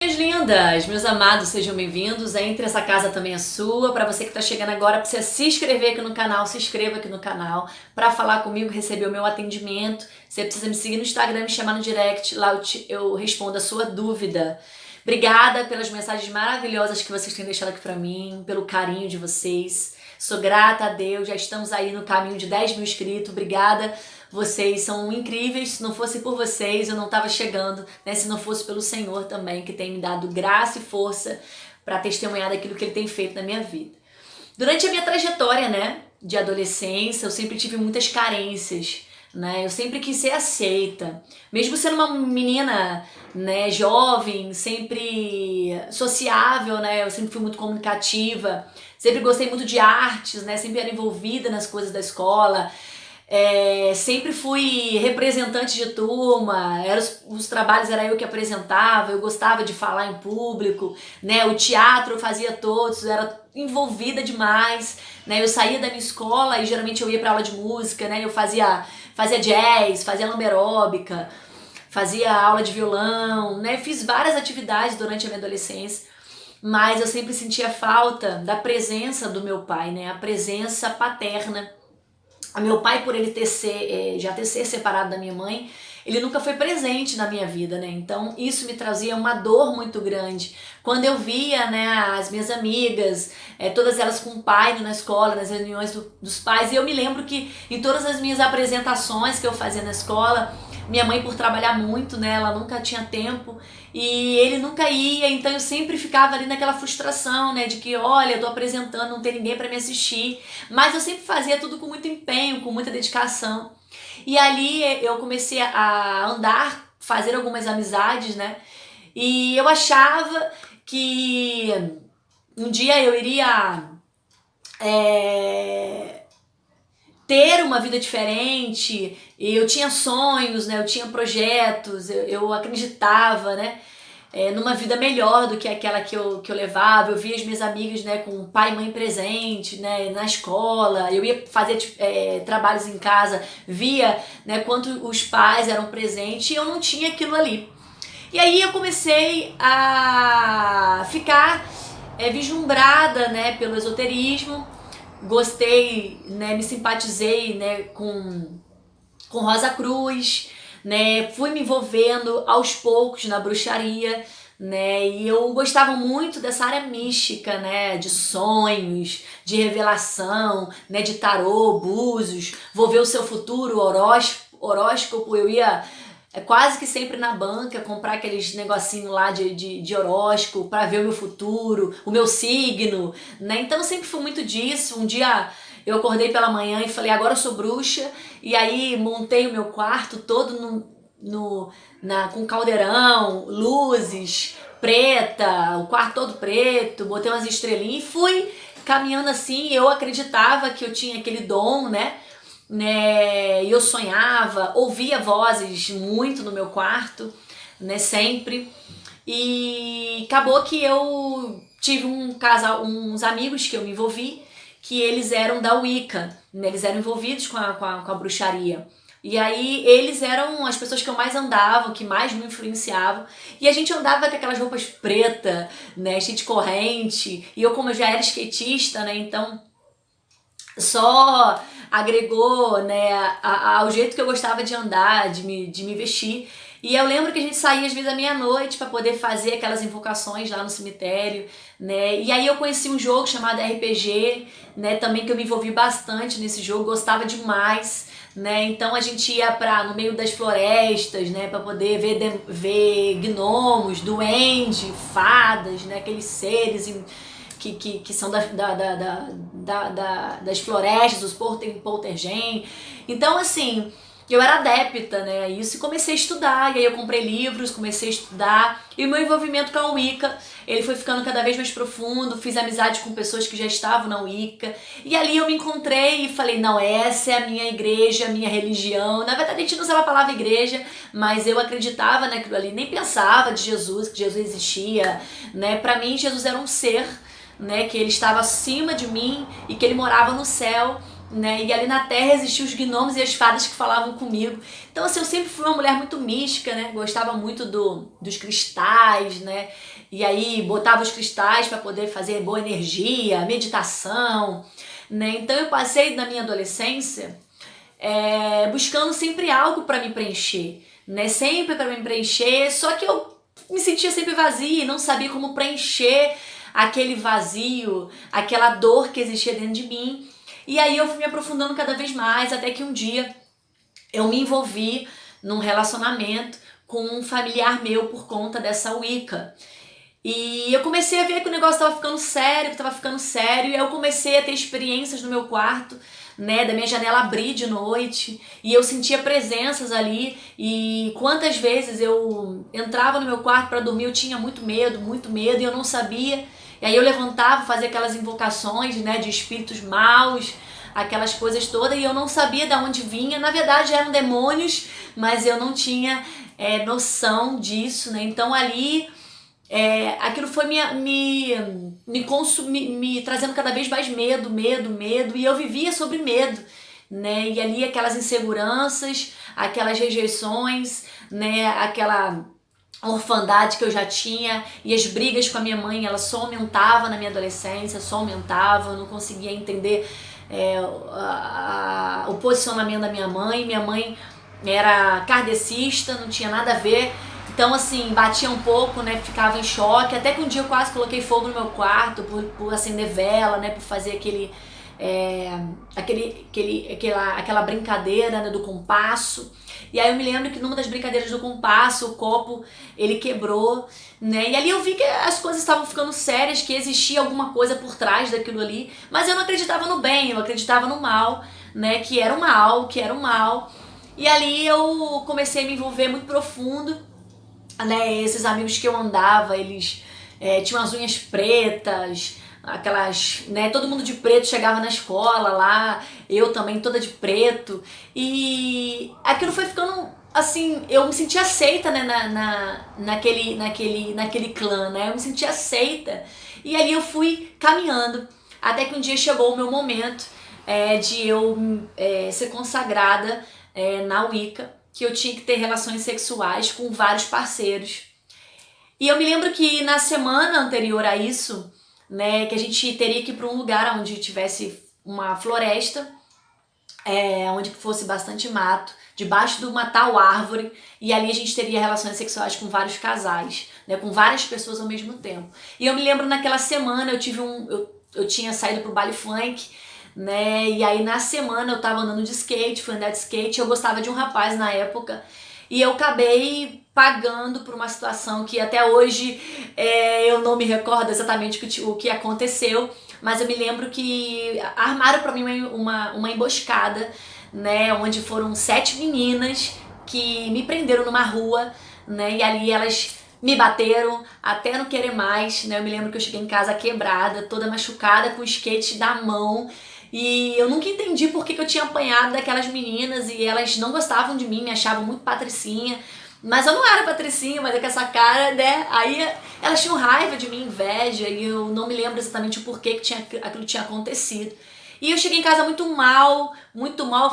Minhas lindas, meus amados, sejam bem-vindos. Entre essa casa também é sua. Para você que está chegando agora, precisa se inscrever aqui no canal, se inscreva aqui no canal para falar comigo, receber o meu atendimento. Você precisa me seguir no Instagram, me chamar no direct, lá eu respondo a sua dúvida. Obrigada pelas mensagens maravilhosas que vocês têm deixado aqui para mim, pelo carinho de vocês. Sou grata a Deus, já estamos aí no caminho de 10 mil inscritos. Obrigada. Vocês são incríveis, se não fosse por vocês eu não estava chegando, né? Se não fosse pelo Senhor também, que tem me dado graça e força para testemunhar daquilo que Ele tem feito na minha vida. Durante a minha trajetória, né, de adolescência, eu sempre tive muitas carências, né? Eu sempre quis ser aceita, mesmo sendo uma menina, né, jovem, sempre sociável, né? Eu sempre fui muito comunicativa, sempre gostei muito de artes, né? Sempre era envolvida nas coisas da escola. Sempre fui representante de turma, os trabalhos era eu que apresentava, eu gostava de falar em público, né? O teatro eu fazia todos, eu era envolvida demais, né? Eu saía da minha escola e geralmente eu ia para aula de música, né? Eu fazia jazz, fazia lamberóbica, fazia aula de violão, né? Fiz várias atividades durante a minha adolescência, mas eu sempre sentia falta da presença do meu pai, né? A presença paterna. O meu pai, por ele já ter se separado da minha mãe, ele nunca foi presente na minha vida, né? Então isso me trazia uma dor muito grande. Quando eu via, né, as minhas amigas, todas elas com o pai na escola, nas reuniões dos pais, e eu me lembro que em todas as minhas apresentações que eu fazia na escola, minha mãe, por trabalhar muito, né, ela nunca tinha tempo e ele nunca ia, então eu sempre ficava ali naquela frustração, né, de que, olha, eu tô apresentando, não tem ninguém para me assistir, mas eu sempre fazia tudo com muito empenho, com muita dedicação. E ali eu comecei a andar, fazer algumas amizades, né, e eu achava que um dia eu iria ter uma vida diferente, eu tinha sonhos, né? Eu tinha projetos, eu acreditava, né? Numa vida melhor do que aquela que eu levava. Eu via as minhas amigas, né, com pai e mãe presente, né, na escola. Eu ia fazer trabalhos em casa, via, né, quanto os pais eram presentes e eu não tinha aquilo ali. E aí eu comecei a ficar vislumbrada, né, pelo esoterismo. Gostei, né, me simpatizei, né, com Rosa Cruz, né, fui me envolvendo aos poucos na bruxaria, né, e eu gostava muito dessa área mística, né, de sonhos, de revelação, né, de tarô, búzios, vou ver o seu futuro, horóscopo, eu ia quase que sempre na banca comprar aqueles negocinho lá de horóscopo para ver o meu futuro, o meu signo, né? Então eu sempre fui muito disso. Um dia eu acordei pela manhã e falei, agora eu sou bruxa, e aí montei o meu quarto todo com caldeirão, luzes, preta, o quarto todo preto, botei umas estrelinhas e fui caminhando assim. Eu acreditava que eu tinha aquele dom, né? E eu sonhava, ouvia vozes muito no meu quarto, né, sempre. E acabou que eu tive uns amigos que eu me envolvi, que eles eram da Wicca, né, eles eram envolvidos com a bruxaria. E aí eles eram as pessoas que eu mais andava, que mais me influenciavam. E a gente andava com aquelas roupas pretas, né, cheia de corrente. E eu, como eu já era skatista, né, então só agregou, né, ao jeito que eu gostava de andar, de me vestir. E eu lembro que a gente saía às vezes à meia-noite para poder fazer aquelas invocações lá no cemitério, né? E aí eu conheci um jogo chamado RPG, né, também que eu me envolvi bastante nesse jogo, gostava demais, né? Então a gente ia no meio das florestas, né, para poder ver gnomos, duendes, fadas, né, aqueles seres que são das florestas, os poltergen. Então, assim, eu era adepta, né, a isso, e comecei a estudar. E aí eu comprei livros, comecei a estudar. E o meu envolvimento com a Wicca, ele foi ficando cada vez mais profundo. Fiz amizade com pessoas que já estavam na Wicca. E ali eu me encontrei e falei, não, essa é a minha igreja, a minha religião. Na verdade, a gente não usava a palavra igreja, mas eu acreditava naquilo ali. Nem pensava de Jesus, que Jesus existia, né. Pra mim, Jesus era um ser, né, que ele estava acima de mim e que ele morava no céu, né? E ali na terra existiam os gnomos e as fadas que falavam comigo. Então, assim, eu sempre fui uma mulher muito mística, né? Gostava muito dos cristais, né? E aí botava os cristais para poder fazer boa energia, meditação, né? Então eu passei na minha adolescência buscando sempre algo para me preencher, né? Sempre para me preencher, só que eu me sentia sempre vazia e não sabia como preencher aquele vazio, aquela dor que existia dentro de mim. E aí eu fui me aprofundando cada vez mais, até que um dia eu me envolvi num relacionamento com um familiar meu por conta dessa Wicca. E eu comecei a ver que o negócio estava ficando sério, e eu comecei a ter experiências no meu quarto, né, da minha janela abrir de noite, e eu sentia presenças ali, e quantas vezes eu entrava no meu quarto para dormir, eu tinha muito medo, e eu não sabia. E aí eu levantava, fazia aquelas invocações, né, de espíritos maus, aquelas coisas todas, e eu não sabia de onde vinha. Na verdade eram demônios, mas eu não tinha noção disso, né? Então ali aquilo foi me trazendo cada vez mais medo, e eu vivia sobre medo, né? E ali aquelas inseguranças, aquelas rejeições, né? Aquela orfandade que eu já tinha, e as brigas com a minha mãe, ela só aumentava na minha adolescência, eu não conseguia entender o posicionamento da minha mãe. Minha mãe era kardecista, não tinha nada a ver. Então, assim, batia um pouco, né? Ficava em choque. Até que um dia eu quase coloquei fogo no meu quarto por acender vela, né? Por fazer aquela brincadeira, né, do compasso. E aí eu me lembro que numa das brincadeiras do compasso, o copo, ele quebrou, né? E ali eu vi que as coisas estavam ficando sérias, que existia alguma coisa por trás daquilo ali. Mas eu não acreditava no bem, eu acreditava no mal, né? Que era o mal. E ali eu comecei a me envolver muito profundo, né? Esses amigos que eu andava, eles tinham as unhas pretas, aquelas, né? Todo mundo de preto chegava na escola lá, eu também toda de preto, e aquilo foi ficando assim, eu me sentia aceita, né? naquele clã, né? Eu me sentia aceita, e ali eu fui caminhando, até que um dia chegou o meu momento de eu ser consagrada na Wicca, que eu tinha que ter relações sexuais com vários parceiros. E eu me lembro que na semana anterior a isso, né, que a gente teria que ir para um lugar onde tivesse uma floresta, onde fosse bastante mato, debaixo de uma tal árvore, e ali a gente teria relações sexuais com vários casais, né, com várias pessoas ao mesmo tempo. E eu me lembro naquela semana eu tinha saído pro baile funk, né? E aí na semana eu tava andando de skate, fui andar de skate, eu gostava de um rapaz na época, e eu acabei pagando por uma situação que até hoje eu não me recordo exatamente o que aconteceu, mas eu me lembro que armaram pra mim uma emboscada, né? Onde foram 7 meninas que me prenderam numa rua, né? E ali elas me bateram até não querer mais, né? Eu me lembro que eu cheguei em casa quebrada, toda machucada, com o skate na mão. E eu nunca entendi por que eu tinha apanhado daquelas meninas, e elas não gostavam de mim, me achavam muito patricinha. Mas eu não era patricinha, mas é com essa cara, né? Aí elas tinham raiva de mim, inveja, e eu não me lembro exatamente o porquê que aquilo tinha acontecido. E eu cheguei em casa muito mal,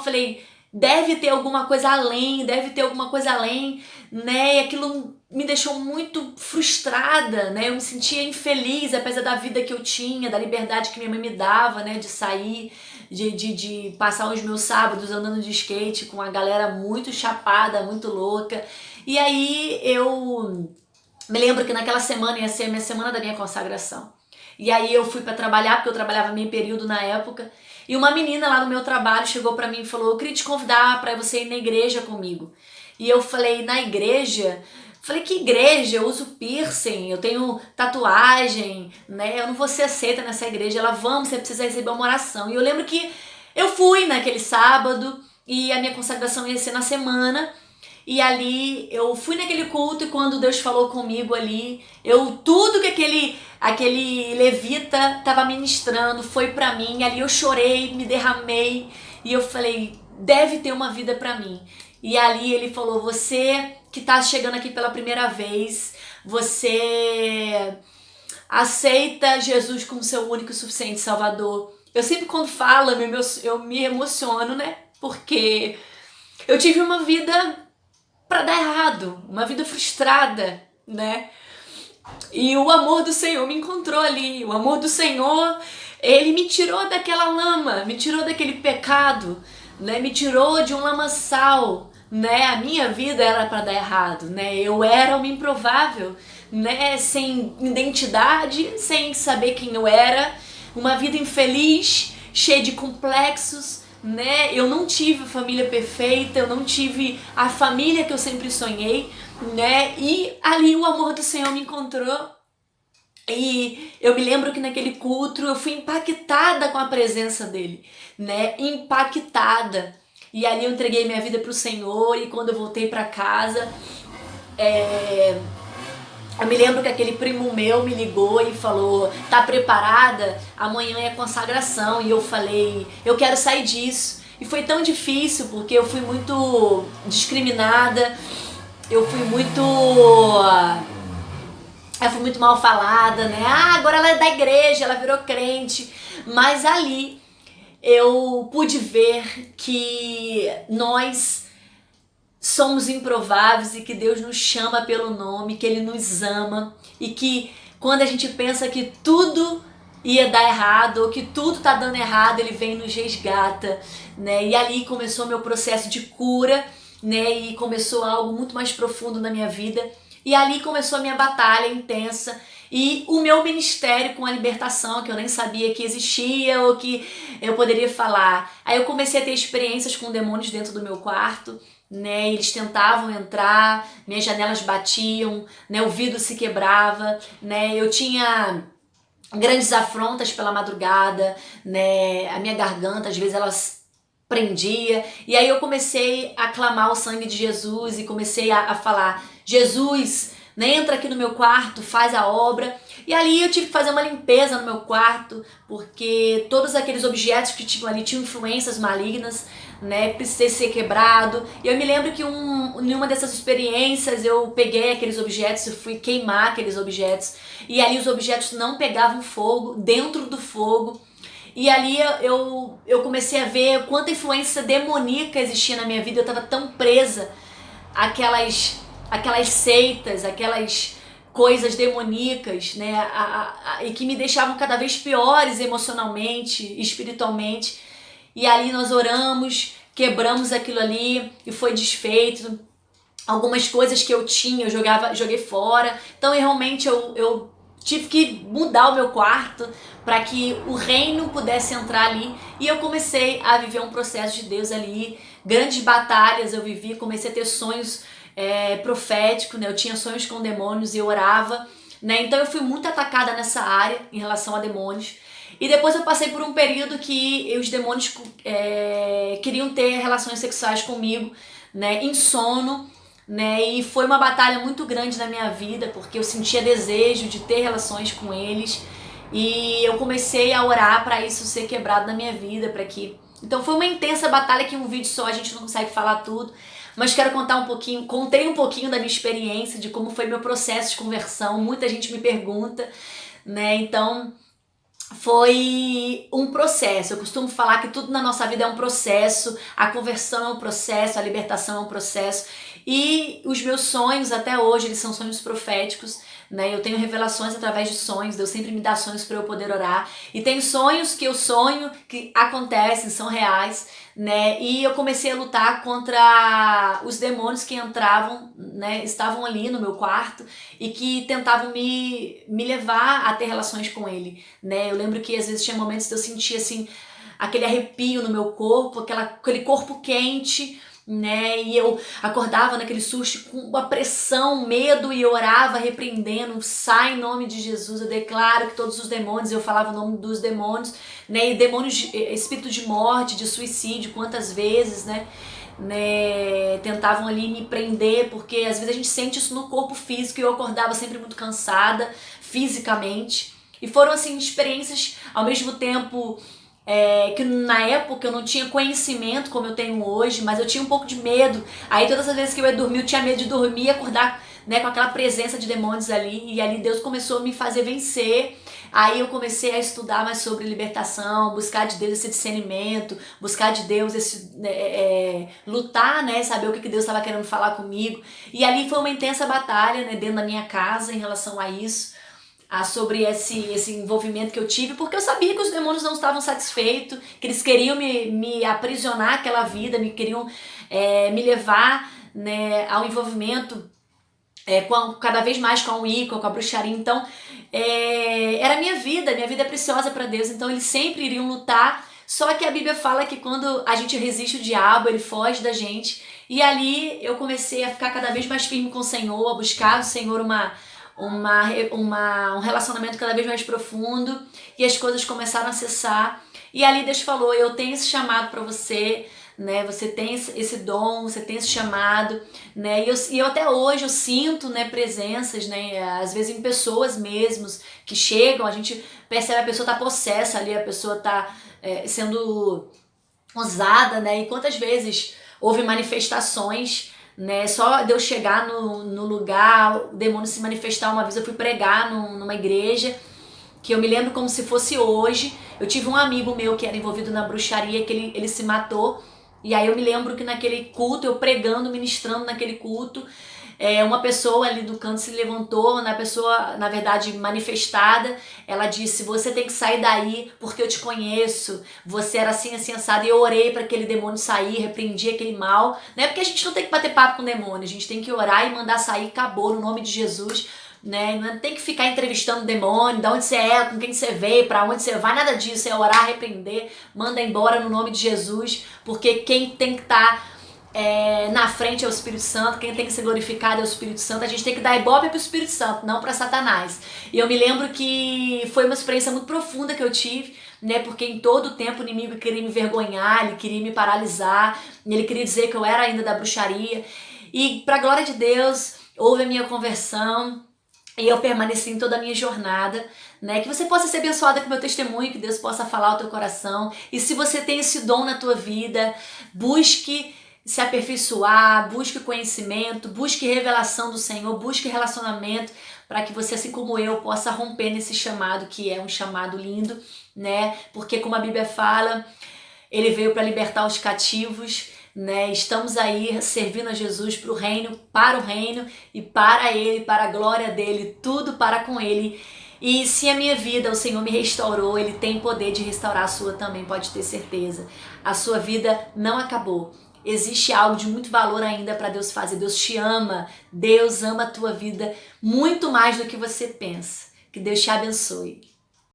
falei, deve ter alguma coisa além, né? E aquilo me deixou muito frustrada, né? Eu me sentia infeliz, apesar da vida que eu tinha, da liberdade que minha mãe me dava, né? De sair, de passar os meus sábados andando de skate com a galera muito chapada, muito louca. E aí eu me lembro que naquela semana ia ser a minha semana da minha consagração. E aí eu fui pra trabalhar, porque eu trabalhava meio período na época, e uma menina lá no meu trabalho chegou pra mim e falou, eu queria te convidar pra você ir na igreja comigo. E eu falei, na igreja? Falei, que igreja? Eu uso piercing, eu tenho tatuagem, né? Eu não vou ser aceita nessa igreja. Ela, vamos, você precisa receber uma oração. E eu lembro que eu fui naquele sábado, e a minha consagração ia ser na semana, e ali eu fui naquele culto, e quando Deus falou comigo ali, tudo que aquele levita estava ministrando foi pra mim. Ali eu chorei, me derramei, e eu falei, deve ter uma vida pra mim. E ali ele falou, você que tá chegando aqui pela primeira vez, você aceita Jesus como seu único e suficiente Salvador, Eu sempre quando falo, eu me emociono, né? Porque eu tive uma vida pra dar errado, uma vida frustrada, né? E o amor do Senhor me encontrou ali. O amor do Senhor, ele me tirou daquela lama, me tirou daquele pecado, né? Me tirou de um lamaçal, né? A minha vida era para dar errado, né? Eu era uma improvável, né? Sem identidade, sem saber quem eu era, uma vida infeliz, cheia de complexos, né? Eu não tive a família perfeita, eu não tive a família que eu sempre sonhei, né? E ali o amor do Senhor me encontrou. E eu me lembro que naquele culto eu fui impactada com a presença dele, né? Impactada. E ali eu entreguei minha vida pro Senhor, e quando eu voltei para casa, eu me lembro que aquele primo meu me ligou e falou: tá preparada? Amanhã é consagração. E eu falei: eu quero sair disso. E foi tão difícil porque eu fui muito discriminada, eu fui muito mal falada, né? Ah, agora ela é da igreja, ela virou crente. Mas ali eu pude ver que nós somos improváveis e que Deus nos chama pelo nome, que Ele nos ama, e que quando a gente pensa que tudo ia dar errado ou que tudo tá dando errado, Ele vem e nos resgata, né? E ali começou meu processo de cura, né? E começou algo muito mais profundo na minha vida. E ali começou a minha batalha intensa e o meu ministério com a libertação, que eu nem sabia que existia ou que eu poderia falar. Aí eu comecei a ter experiências com demônios dentro do meu quarto, né? Eles tentavam entrar, minhas janelas batiam, né? O vidro se quebrava, né? Eu tinha grandes afrontas pela madrugada, né? A minha garganta, às vezes, ela prendia. E aí eu comecei a clamar o sangue de Jesus e comecei a falar: Jesus, né, entra aqui no meu quarto, faz a obra. E ali eu tive que fazer uma limpeza no meu quarto, porque todos aqueles objetos que tinham ali tinham influências malignas, né? Precisei ser quebrado. E eu me lembro que em uma dessas experiências eu peguei aqueles objetos, eu fui queimar aqueles objetos, e ali os objetos não pegavam fogo, dentro do fogo. E ali eu comecei a ver quanta influência demoníaca existia na minha vida. Eu estava tão presa àquelas seitas, aquelas coisas demoníacas, né? E que me deixavam cada vez piores emocionalmente, espiritualmente. E ali nós oramos, quebramos aquilo ali e foi desfeito. Algumas coisas que eu tinha, joguei fora. Então realmente eu tive que mudar o meu quarto para que o reino pudesse entrar ali. E eu comecei a viver um processo de Deus ali. Grandes batalhas eu vivi, comecei a ter sonhos proféticos, né? Eu tinha sonhos com demônios e eu orava, né? Então eu fui muito atacada nessa área em relação a demônios. E depois eu passei por um período que os demônios queriam ter relações sexuais comigo, né? Em sono, né? E foi uma batalha muito grande na minha vida, porque eu sentia desejo de ter relações com eles. E eu comecei a orar para isso ser quebrado na minha vida, para que... Então foi uma intensa batalha que em um vídeo só a gente não consegue falar tudo, mas quero contar um pouquinho, contei um pouquinho da minha experiência, de como foi meu processo de conversão. Muita gente me pergunta, né? Então foi um processo. Eu costumo falar que tudo na nossa vida é um processo, a conversão é um processo, a libertação é um processo. E os meus sonhos até hoje, eles são sonhos proféticos, né? Eu tenho revelações através de sonhos, Deus sempre me dá sonhos para eu poder orar. E tem sonhos que eu sonho, que acontecem, são reais, né? E eu comecei a lutar contra os demônios que entravam, né? Estavam ali no meu quarto e que tentavam me levar a ter relações com ele, né? Eu lembro que às vezes tinha momentos que eu sentia assim, aquele arrepio no meu corpo, aquele corpo quente, né? E eu acordava naquele susto com uma pressão, medo, e eu orava repreendendo: sai em nome de Jesus, eu declaro que todos os demônios, eu falava o nome dos demônios, né? E demônios, espírito de morte, de suicídio, quantas vezes, né? Tentavam ali me prender, porque às vezes a gente sente isso no corpo físico, e eu acordava sempre muito cansada fisicamente. E foram assim experiências ao mesmo tempo que na época eu não tinha conhecimento como eu tenho hoje, mas eu tinha um pouco de medo. Aí todas as vezes que eu ia dormir, eu tinha medo de dormir e acordar né, com aquela presença de demônios ali, e ali Deus começou a me fazer vencer. Aí eu comecei a estudar mais sobre libertação, buscar de Deus esse discernimento, buscar de Deus esse lutar, né, saber o que Deus estava querendo falar comigo. E ali foi uma intensa batalha, né, dentro da minha casa em relação a isso, sobre esse envolvimento que eu tive, porque eu sabia que os demônios não estavam satisfeitos, que eles queriam me aprisionar aquela vida, queriam me levar, né, ao envolvimento cada vez mais com a Wicca, com a bruxaria. Então era minha vida é preciosa para Deus, então eles sempre iriam lutar. Só que a Bíblia fala que quando a gente resiste o diabo, ele foge da gente. E ali eu comecei a ficar cada vez mais firme com o Senhor, a buscar do Senhor um relacionamento cada vez mais profundo, e as coisas começaram a cessar. E ali Deus falou: eu tenho esse chamado para você, né? Você tem esse dom, você tem esse chamado, né? E eu até hoje eu sinto, né, presenças, né, às vezes em pessoas mesmos que chegam, a gente percebe a pessoa tá possessa ali, a pessoa tá sendo usada, né? E quantas vezes houve manifestações, né? Só de eu chegar no lugar, o demônio se manifestar. Uma vez eu fui pregar numa igreja, que eu me lembro como se fosse hoje. Eu tive um amigo meu que era envolvido na bruxaria, que ele se matou. E aí eu me lembro que naquele culto, eu pregando, ministrando naquele culto, uma pessoa ali do canto se levantou, na verdade manifestada, ela disse: você tem que sair daí porque eu te conheço, você era assim, assim, assado. E eu orei para aquele demônio sair, repreendi aquele mal, né? Porque a gente não tem que bater papo com o demônio, a gente tem que orar e mandar sair, acabou, no nome de Jesus, né? Não tem que ficar entrevistando o demônio, de onde você é, com quem você veio, para onde você vai, nada disso. É orar, repreender, manda embora no nome de Jesus, porque quem tem que estar na frente é o Espírito Santo, quem tem que ser glorificado é o Espírito Santo. A gente tem que dar ibope pro Espírito Santo, não para Satanás. E eu me lembro que foi uma experiência muito profunda que eu tive, né? Porque em todo o tempo o inimigo queria me envergonhar, ele queria me paralisar, ele queria dizer que eu era ainda da bruxaria. E para glória de Deus, houve a minha conversão. E eu permaneci em toda a minha jornada, né? Que você possa ser abençoada com o meu testemunho, que Deus possa falar ao teu coração. E se você tem esse dom na tua vida, busque se aperfeiçoar, busque conhecimento, busque revelação do Senhor, busque relacionamento, para que você, assim como eu, possa romper nesse chamado, que é um chamado lindo, né? Porque como a Bíblia fala, ele veio para libertar os cativos, né? Estamos aí servindo a Jesus para o reino e para ele, para a glória dele, tudo para com ele. E se a minha vida o Senhor me restaurou, ele tem poder de restaurar a sua também, pode ter certeza. A sua vida não acabou. Existe algo de muito valor ainda para Deus fazer. Deus te ama, Deus ama a tua vida muito mais do que você pensa. Que Deus te abençoe.